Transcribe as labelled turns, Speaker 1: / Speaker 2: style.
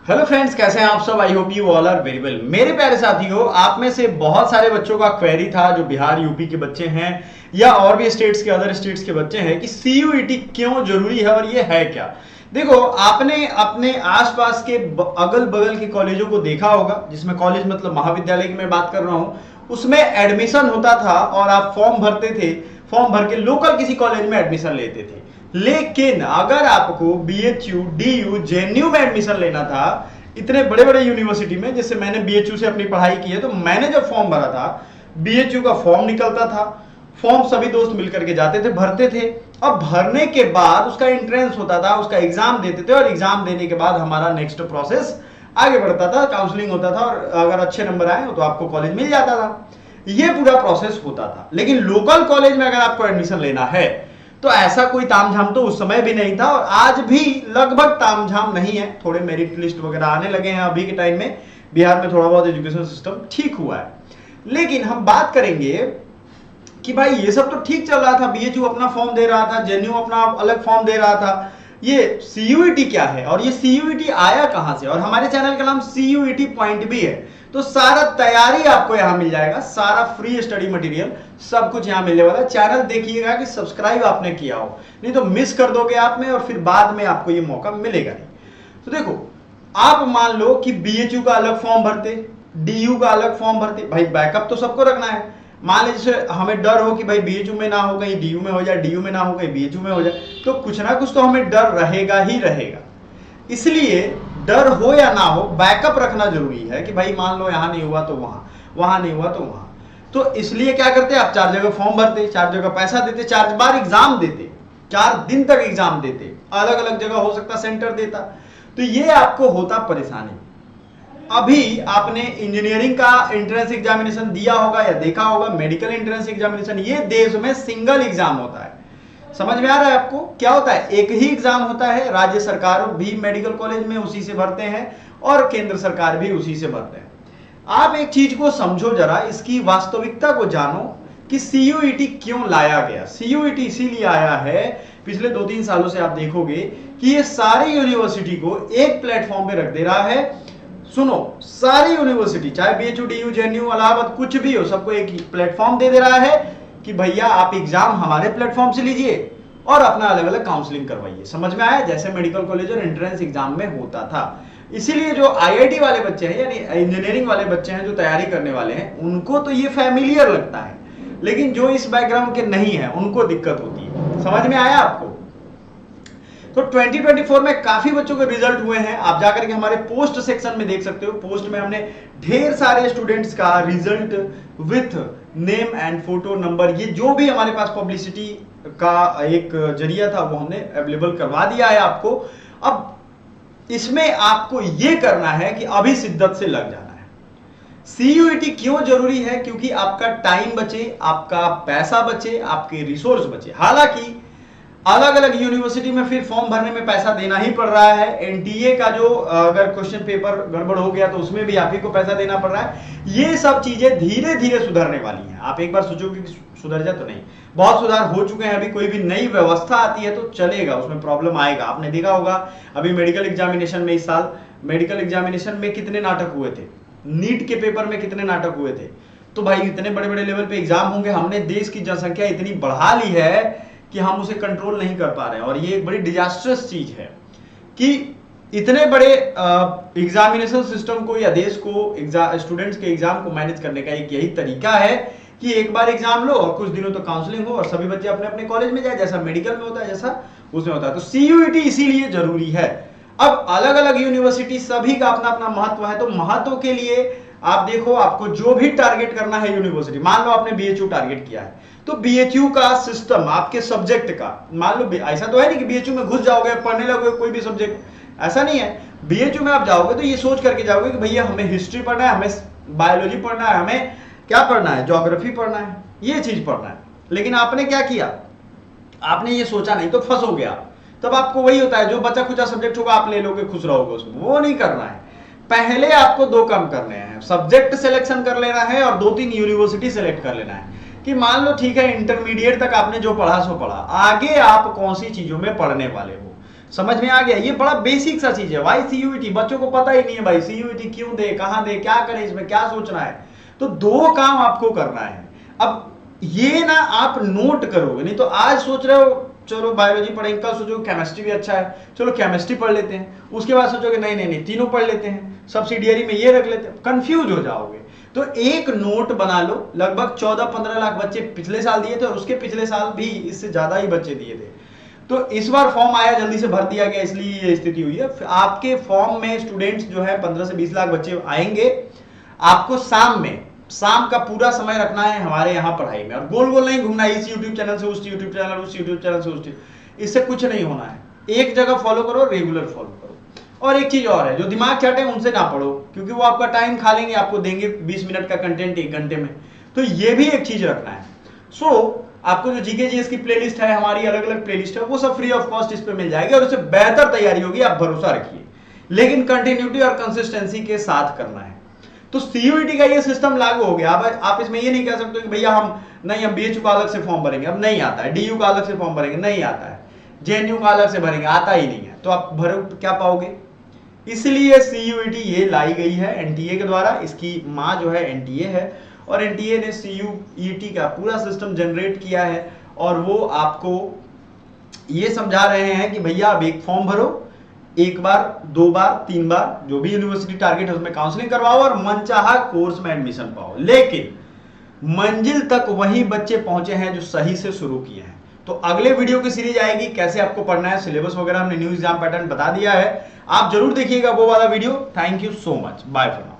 Speaker 1: Hello friends, कैसे हैं आप सब। I hope you all are very well. मेरे प्यारे साथियों, आप में से बहुत सारे बच्चों का क्वेरी था जो बिहार यूपी के बच्चे हैं या और भी स्टेट्स के अदर स्टेट्स के बच्चे हैं कि सीयूईटी क्यों जरूरी है और ये है क्या। देखो, आपने अपने आसपास के अगल बगल के कॉलेजों को देखा होगा, जिसमें कॉलेज मतलब महाविद्यालय की मैं बात कर रहा हूं, उसमें एडमिशन होता था और आप फॉर्म भरते थे। फॉर्म भर के लोकल किसी कॉलेज में एडमिशन लेते थे। लेकिन अगर आपको बीएचयू, डीयू, जेएनयू में एडमिशन लेना था, इतने बड़े बड़े यूनिवर्सिटी में, जैसे मैंने बीएचयू से अपनी पढ़ाई की है, तो मैंने जब फॉर्म भरा था, बीएचयू का फॉर्म निकलता था, फॉर्म सभी दोस्त मिलकर के जाते थे, भरते थे। अब भरने के बाद उसका एंट्रेंस होता था, उसका एग्जाम देते थे और एग्जाम देने के बाद हमारा नेक्स्ट प्रोसेस आगे बढ़ता था, काउंसलिंग होता था और अगर अच्छे नंबर आए तो आपको कॉलेज मिल जाता था। ये पूरा प्रोसेस होता था। लेकिन लोकल कॉलेज में अगर आपको एडमिशन लेना है तो ऐसा कोई तामझाम तो उस समय भी नहीं था और आज भी लगभग तामझाम नहीं है। थोड़े मेरिट लिस्ट वगैरह आने लगे हैं अभी के टाइम में। बिहार में थोड़ा बहुत एजुकेशन सिस्टम ठीक हुआ है। लेकिन हम बात करेंगे कि भाई ये सब तो ठीक चल रहा था, बीएचयू अपना फॉर्म दे रहा था, जेएनयू अपना अलग फॉर्म दे रहा था, ये सीयूईटी क्या है और ये सीयूईटी आया कहां से। और हमारे चैनल का नाम सीयूईटी पॉइंट भी है, तो सारा तैयारी आपको यहां मिल जाएगा, सारा फ्री स्टडी मटेरियल सब कुछ यहां मिलने वाला है। चैनल देखिएगा कि सब्सक्राइब आपने किया हो, नहीं तो मिस कर दोगे आपने और फिर बाद में आपको ये मौका मिलेगा नहीं। तो देखो, आप मान लो कि बीएचयू का अलग फॉर्म भरते, डीयू का अलग फॉर्म भरते, भाई बैकअप तो सबको रखना है। मान लीजिए हमें डर हो कि भाई बीएचयू में ना हो कहीं डीयू में हो जाए, डीयू में ना हो कहीं बीएचयू में हो जाए, तो कुछ ना कुछ तो हमें डर रहेगा ही रहेगा। इसलिए डर हो या ना हो, बैकअप रखना जरूरी है कि भाई मान लो यहां नहीं हुआ तो वहां, वहां नहीं हुआ तो वहां। तो इसलिए क्या करते, आप 4 जगह फॉर्म भरते, 4 जगह पैसा देते, 4 बार एग्जाम देते, 4 दिन तक एग्जाम देते, अलग अलग जगह हो सकता सेंटर देता, तो ये आपको होता परेशानी। अभी आपने इंजीनियरिंग का एंट्रेंस एग्जामिनेशन दिया होगा या देखा होगा, मेडिकल एंट्रेंस एग्जामिनेशन, ये देश में सिंगल एग्जाम होता है। समझ में आ रहा है आपको क्या होता है? एक ही एग्जाम होता है। राज्य सरकार भी मेडिकल कॉलेज में उसी से भरते हैं और केंद्र सरकार भी उसी से भरते हैं। आप एक चीज को समझो जरा, इसकी वास्तविकता को जानो कि सीयूईटी क्यों लाया गया। सीयूईटी इसीलिए आया है, पिछले 2-3 सालों से आप देखोगे कि ये सारी यूनिवर्सिटी को एक प्लेटफॉर्म पे रख दे रहा है। सुनो, सारी यूनिवर्सिटी चाहे बीएचयू, डीयू, जेएनयू, इलाहाबाद कुछ भी हो, सबको एक प्लेटफॉर्म दे रहा है कि भैया आप एग्जाम हमारे प्लेटफॉर्म से लीजिए और अपना अलग अलग काउंसलिंग करवाइए। समझ में आया? जैसे मेडिकल कॉलेज और एंट्रेंस एग्जाम में होता था। इसीलिए जो आईआईटी वाले बच्चे हैं यानी इंजीनियरिंग वाले बच्चे हैं जो तैयारी करने वाले हैं, उनको तो ये फैमिलियर लगता है, लेकिन जो इस बैकग्राउंड के नहीं है उनको दिक्कत होती है। समझ में आया आपको? तो 2024 में काफी बच्चों के रिजल्ट हुए हैं। आप जाकर के हमारे पोस्ट सेक्शन में देख सकते हो। पोस्ट में हमने ढेर सारे स्टूडेंट्स का result with name and photo number, ये जो भी हमारे पास पब्लिसिटी का एक जरिया था वो हमने अवेलेबल करवा दिया है आपको। अब इसमें आपको ये करना है कि अभी शिद्दत से लग जाना है। सीयूईटी क्यों जरूरी है? क्योंकि आपका टाइम बचे, आपका पैसा बचे, आपके रिसोर्स बचे। हालांकि अलग अलग यूनिवर्सिटी में फिर फॉर्म भरने में पैसा देना ही पड़ रहा है। एनटीए का जो अगर क्वेश्चन पेपर गड़बड़ हो गया तो उसमें भी आप ही को पैसा देना पड़ रहा है। ये सब चीजें धीरे धीरे सुधरने वाली हैं। आप एक बार सोचोगे कि सुधर जाए तो नहीं, बहुत सुधार हो चुके हैं। अभी कोई भी नई व्यवस्था आती है तो चलेगा, उसमें प्रॉब्लम आएगा। आपने देखा होगा अभी मेडिकल एग्जामिनेशन में, इस साल मेडिकल एग्जामिनेशन में कितने नाटक हुए थे, नीट के पेपर में कितने नाटक हुए थे। तो भाई इतने बड़े बड़े लेवल पे एग्जाम होंगे, हमने देश की जनसंख्या इतनी बढ़ा ली है कि हम उसे कंट्रोल नहीं कर पा रहे हैं। और ये एक बड़ी डिजास्टरस चीज है कि इतने बड़े एग्जामिनेशन सिस्टम को या देश को, स्टूडेंट्स के एग्जाम को मैनेज करने का एक यही तरीका है कि एक बार एग्जाम लो और कुछ दिनों तक काउंसलिंग हो और सभी बच्चे अपने अपने कॉलेज में जाए, जैसा मेडिकल में होता है, जैसा उसमें होता है। तो सीयूईटी इसीलिए जरूरी है। अब अलग अलग यूनिवर्सिटी सभी का अपना अपना महत्व है, तो महत्व के लिए आप देखो, आपको जो भी टारगेट करना है यूनिवर्सिटी, मान लो आपने बीएचयू टारगेट किया है तो बीएचयू का सिस्टम आपके सब्जेक्ट का, मान लो ऐसा तो है नहीं कि बीएचयू में घुस जाओगे पढ़ने लगोगे कोई भी सब्जेक्ट, ऐसा नहीं है। बीएचयू में आप जाओगे तो ये सोच करके जाओगे कि भैया हमें हिस्ट्री पढ़ना है, हमें बायोलॉजी पढ़ना है, हमें क्या पढ़ना है, ज्योग्राफी पढ़ना है, ये चीज पढ़ना है। लेकिन आपने क्या किया, आपने ये सोचा नहीं तो फंसोगे आप। तब आपको वही होता है, जो बचा खुचा सब्जेक्ट होगा आप ले लोगे, खुश रहोगे उसमें। वो नहीं करना है। पहले आपको 2 काम करने हैं, सब्जेक्ट सिलेक्शन कर लेना है और 2-3 यूनिवर्सिटी सेलेक्ट कर लेना है कि मान लो ठीक है इंटरमीडिएट तक आपने जो पढ़ा सो पढ़ा, आगे आप कौन सी चीजों में पढ़ने वाले हो। समझ में आ गया? ये बड़ा बेसिक सा चीज है। भाई सीयूईटी बच्चों को पता ही नहीं है, भाई सीयूईटी क्यों दे, कहां दे, क्या करें, इसमें क्या सोचना है। तो दो काम आपको करना है। अब ये ना आप नोट करोगे, नहीं तो आज सोच रहे हो चलो बायोलॉजी पढ़ेंगे, कल सोचोगे केमिस्ट्री भी अच्छा है, चलो केमिस्ट्री पढ़ लेते हैं, उसके बाद सोचोगे नहीं नहीं नहीं तीनों पढ़ लेते हैं, सब्सिडियरी में ये रख लेते हैं, कंफ्यूज हो जाओगे। तो एक नोट बना लो, लगभग 14-15 लाख बच्चे पिछले साल दिए थे और उसके पिछले साल भी इससे ज्यादा ही बच्चे दिए थे। तो इस बार फॉर्म आया, जल्दी से भर दिया गया, इसलिए ये स्थिति हुई है। आपके फॉर्म में स्टूडेंट्स जो है 15 से 20 लाख बच्चे आएंगे। आपको शाम का पूरा समय रखना है हमारे यहाँ पढ़ाई में, और गोल गोल नहीं घूमना है, इस यूट्यूब चैनल से उस यूट्यूब चैनल, उस यूट्यूब चैनल से उस, इससे कुछ नहीं होना है। एक जगह फॉलो करो, रेगुलर फॉलो करो। और एक चीज और है, जो दिमाग चाटे उनसे ना पढ़ो, क्योंकि वो आपका टाइम खा लेंगे, आपको देंगे 20 मिनट का कंटेंट 1 घंटे में। तो ये भी एक चीज रखना है। आपको जो जीके जीएस की प्लेलिस्ट है, हमारी अलग अलग प्लेलिस्ट है, वो सब फ्री ऑफ कॉस्ट इस पे मिल जाएगी और उससे बेहतर तैयारी होगी, आप भरोसा रखिए। लेकिन कंटिन्यूटी और कंसिस्टेंसी के साथ करना है। तो सीयूईटी का ये सिस्टम लागू हो गया। अब आप इसमें ये नहीं कह सकते कि भैया हम बीएचयू का अलग से फॉर्म भरेंगे, अब नहीं आता है, डीयू का अलग से फॉर्म भरेंगे, नहीं आता है, जेएनयू का अलग से भरेंगे, आता ही नहीं है, तो आप भरो क्या पाओगे। इसलिए सीयूईटी ये लाई गई है एनटीए के द्वारा। इसकी माँ जो है एनटीए है, और एनटीए ने सीयूईटी का पूरा सिस्टम जनरेट किया है, और वो आपको ये समझा रहे हैं कि भैया अब एक फॉर्म भरो, 1 बार 2 बार 3 बार जो भी यूनिवर्सिटी टारगेट है उसमें काउंसलिंग करवाओ और मनचाहा कोर्स में एडमिशन पाओ। लेकिन मंजिल तक वही बच्चे पहुंचे हैं जो सही से शुरू किए हैं। तो अगले वीडियो की सीरीज आएगी, कैसे आपको पढ़ना है, सिलेबस वगैरह हमने न्यू एग्जाम पैटर्न बता दिया है, आप जरूर देखिएगा वो वाला video. Thank you so much, bye for now.